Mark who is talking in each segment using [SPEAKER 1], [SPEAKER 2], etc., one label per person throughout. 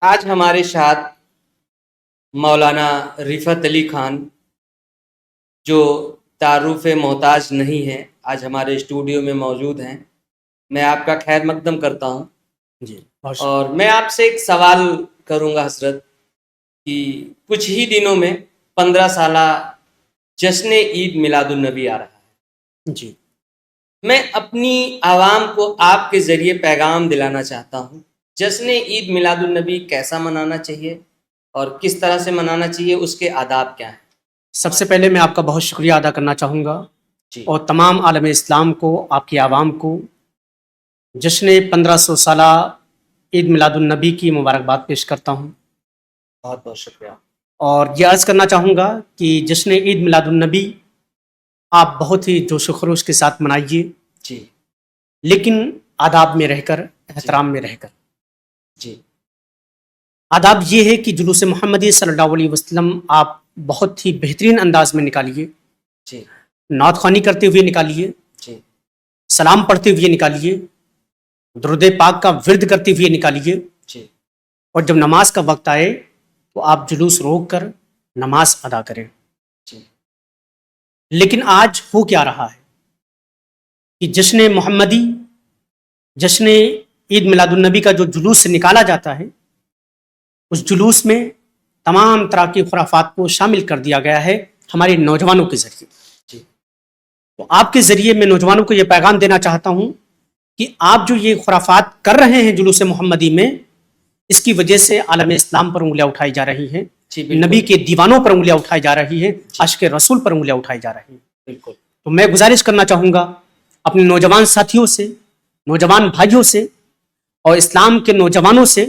[SPEAKER 1] آج ہمارے ساتھ مولانا رفعت علی خان جو تعارف محتاج نہیں ہیں، آج ہمارے اسٹوڈیو میں موجود ہیں۔ میں آپ کا خیر مقدم کرتا ہوں
[SPEAKER 2] جی بہت
[SPEAKER 1] اور میں آپ سے ایک سوال کروں گا حضرت کہ کچھ ہی دنوں میں 15 سالہ جشن عید میلاد النبی آ رہا ہے۔
[SPEAKER 2] جی
[SPEAKER 1] میں اپنی عوام کو آپ کے ذریعے پیغام دلانا چاہتا ہوں، جشن عید میلاد النبی کیسا منانا چاہیے اور کس طرح سے منانا چاہیے، اس کے آداب کیا ہیں؟
[SPEAKER 2] سب سے پہلے میں آپ کا بہت شکریہ ادا کرنا چاہوں گا
[SPEAKER 1] جی
[SPEAKER 2] اور تمام عالم اسلام کو، آپ کی عوام کو جشن 1500 سالہ عید میلاد النبی کی مبارکباد پیش کرتا ہوں،
[SPEAKER 1] بہت بہت شکریہ۔
[SPEAKER 2] اور یہ عرض کرنا چاہوں گا کہ جشن عید میلاد النبی آپ بہت ہی جوش و خروش کے ساتھ منائیے،
[SPEAKER 1] جی
[SPEAKER 2] لیکن آداب میں رہ کر، احترام میں رہ کر۔
[SPEAKER 1] جی
[SPEAKER 2] آداب یہ ہے کہ جلوس محمدی صلی اللہ علیہ وسلم آپ بہت ہی بہترین انداز میں نکالیے،
[SPEAKER 1] جی
[SPEAKER 2] نعت خوانی کرتے ہوئے نکالیے،
[SPEAKER 1] جی
[SPEAKER 2] سلام پڑھتے ہوئے نکالیے، درود پاک کا ورد کرتے ہوئے نکالیے،
[SPEAKER 1] جی
[SPEAKER 2] اور جب نماز کا وقت آئے تو آپ جلوس روک کر نماز ادا کریں۔
[SPEAKER 1] جی
[SPEAKER 2] لیکن آج ہو کیا رہا ہے کہ جشن محمدی، جشن عید میلاد النبی کا جو جلوس نکالا جاتا ہے، اس جلوس میں تمام طرح کی خرافات کو شامل کر دیا گیا ہے ہمارے نوجوانوں کے ذریعے۔
[SPEAKER 1] جی
[SPEAKER 2] تو آپ کے ذریعے میں نوجوانوں کو یہ پیغام دینا چاہتا ہوں کہ آپ جو یہ خرافات کر رہے ہیں جلوس محمدی میں، اس کی وجہ سے عالم اسلام پر انگلیاں اٹھائی جا رہی ہیں،
[SPEAKER 1] جی بالکل
[SPEAKER 2] نبی کے دیوانوں پر انگلیاں اٹھائی جا رہی ہیں، عاشق رسول پر انگلیاں اٹھائی جا رہی ہیں۔
[SPEAKER 1] بالکل
[SPEAKER 2] تو میں گزارش کرنا چاہوں گا اپنے نوجوان ساتھیوں سے، نوجوان بھائیوں سے اور اسلام کے نوجوانوں سے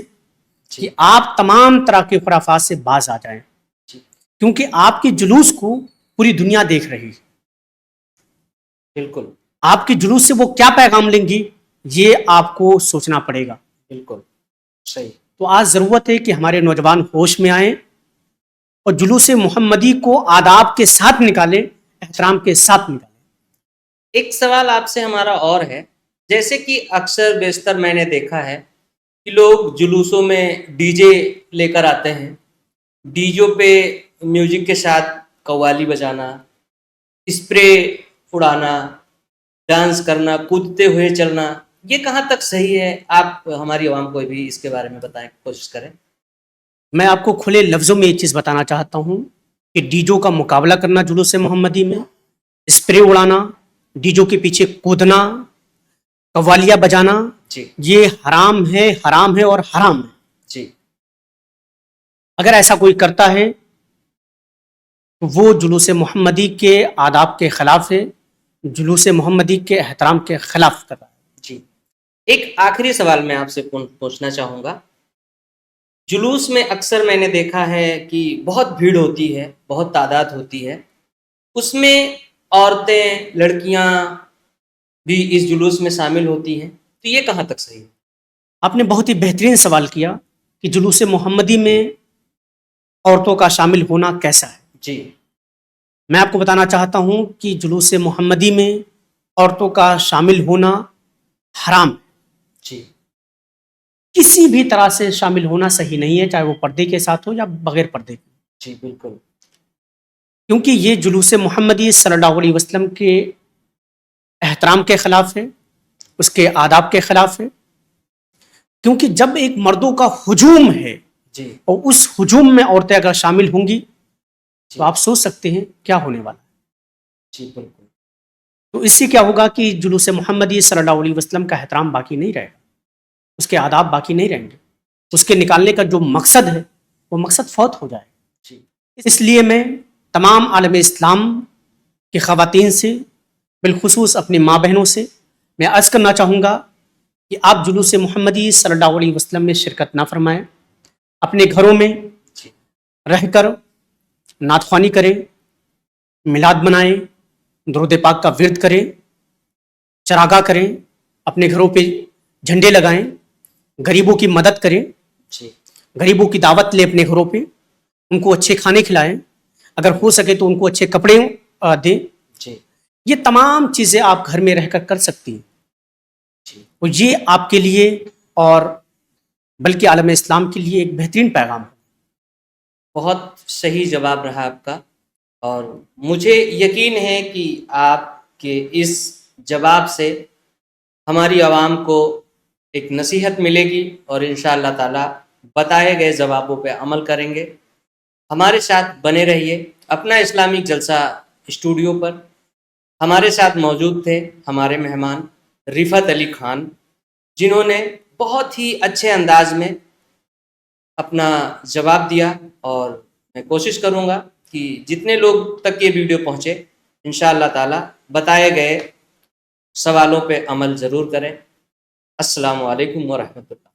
[SPEAKER 1] جی
[SPEAKER 2] کہ آپ تمام طرح کے خرافات سے باز آ جائیں،
[SPEAKER 1] جی
[SPEAKER 2] کیونکہ آپ کے جلوس کو پوری دنیا دیکھ رہی ہے۔
[SPEAKER 1] بالکل
[SPEAKER 2] آپ کے جلوس سے وہ کیا پیغام لیں گی، یہ آپ کو سوچنا پڑے گا۔
[SPEAKER 1] بالکل صحیح۔
[SPEAKER 2] تو آج ضرورت ہے کہ ہمارے نوجوان ہوش میں آئیں اور جلوس محمدی کو آداب کے ساتھ نکالیں، احترام کے ساتھ نکالیں۔
[SPEAKER 1] ایک سوال آپ سے ہمارا اور ہے، جیسے کہ اکثر بیشتر میں نے دیکھا ہے کہ لوگ جلوسوں میں ڈی جے لے کر آتے ہیں، ڈی جے پہ میوزک کے ساتھ قوالی بجانا، اسپرے اڑانا، ڈانس کرنا، کودتے ہوئے چلنا، یہ کہاں تک صحیح ہے؟ آپ ہماری عوام کو بھی اس کے بارے میں بتائیں، کوشش کریں۔
[SPEAKER 2] میں آپ کو کھلے لفظوں میں یہ چیز بتانا چاہتا ہوں کہ ڈیجو کا مقابلہ کرنا جلوس محمدی میں، اسپرے اڑانا، ڈیجو کے پیچھے کودنا، قوالیاں بجانا،
[SPEAKER 1] جی
[SPEAKER 2] یہ حرام ہے، حرام ہے اور حرام ہے۔
[SPEAKER 1] جی
[SPEAKER 2] اگر ایسا کوئی کرتا ہے تو وہ جلوس محمدی کے آداب کے خلاف ہے، جلوس محمدی کے احترام کے خلاف کر رہا ہے۔
[SPEAKER 1] جی ایک آخری سوال میں آپ سے پوچھنا چاہوں گا، جلوس میں اکثر میں نے دیکھا ہے کہ بہت بھیڑ ہوتی ہے، بہت تعداد ہوتی ہے، اس میں عورتیں، لڑکیاں بھی اس جلوس میں شامل ہوتی ہیں، تو یہ کہاں تک صحیح ہے؟
[SPEAKER 2] آپ نے بہت ہی بہترین سوال کیا کہ جلوس محمدی میں عورتوں کا شامل ہونا کیسا ہے۔
[SPEAKER 1] جی
[SPEAKER 2] میں آپ کو بتانا چاہتا ہوں کہ جلوس محمدی میں عورتوں کا شامل ہونا حرام ہے۔
[SPEAKER 1] جی
[SPEAKER 2] کسی بھی طرح سے شامل ہونا صحیح نہیں ہے، چاہے وہ پردے کے ساتھ ہو یا بغیر پردے کے،
[SPEAKER 1] جی بالکل
[SPEAKER 2] کیونکہ یہ جلوس محمدی صلی اللہ علیہ وسلم کے احترام کے خلاف ہے، اس کے آداب کے خلاف ہے۔ کیونکہ جب ایک مردوں کا ہجوم ہے
[SPEAKER 1] جی
[SPEAKER 2] اور اس ہجوم میں عورتیں اگر شامل ہوں گی
[SPEAKER 1] جی
[SPEAKER 2] تو آپ سوچ سکتے ہیں کیا ہونے والا ہے۔
[SPEAKER 1] جی بالکل
[SPEAKER 2] تو اس سے کیا ہوگا کہ جلوس محمدی صلی اللہ علیہ وسلم کا احترام باقی نہیں رہے گا، اس کے آداب باقی نہیں رہیں گے، اس کے نکالنے کا جو مقصد ہے وہ مقصد فوت ہو جائے گا۔
[SPEAKER 1] جی
[SPEAKER 2] اس لیے میں تمام عالم اسلام کی خواتین سے، بالخصوص اپنی ماں بہنوں سے میں عرض کرنا چاہوں گا کہ آپ جلوس محمدی صلی اللہ علیہ وسلم میں شرکت نہ فرمائیں، اپنے گھروں میں
[SPEAKER 1] جی
[SPEAKER 2] رہ کر نعت خوانی کریں، میلاد منائیں، درود پاک کا ورد کریں، چراغاں کریں، اپنے گھروں پہ جھنڈے لگائیں، غریبوں کی مدد کریں،
[SPEAKER 1] جی
[SPEAKER 2] غریبوں کی دعوت لیں اپنے گھروں پہ، ان کو اچھے کھانے کھلائیں، اگر ہو سکے تو ان کو اچھے کپڑے دیں۔
[SPEAKER 1] جی
[SPEAKER 2] یہ تمام چیزیں آپ گھر میں رہ کر کر سکتی ہیں،
[SPEAKER 1] جی
[SPEAKER 2] اور یہ آپ کے لیے اور بلکہ عالم اسلام کے لیے ایک بہترین پیغام ہو۔
[SPEAKER 1] بہت صحیح جواب رہا آپ کا، اور مجھے یقین ہے کہ آپ کے اس جواب سے ہماری عوام کو ایک نصیحت ملے گی، اور انشاءاللہ تعالی بتائے گئے جوابوں پہ عمل کریں گے۔ ہمارے ساتھ بنے رہیے اپنا اسلامک جلسہ اسٹوڈیو پر۔ ہمارے ساتھ موجود تھے ہمارے مہمان رفعت علی خان، جنہوں نے بہت ہی اچھے انداز میں اپنا جواب دیا، اور میں کوشش کروں گا کہ جتنے لوگ تک یہ ویڈیو پہنچے انشاءاللہ تعالی بتائے گئے سوالوں پہ عمل ضرور کریں۔ السلام علیکم ورحمۃ اللہ۔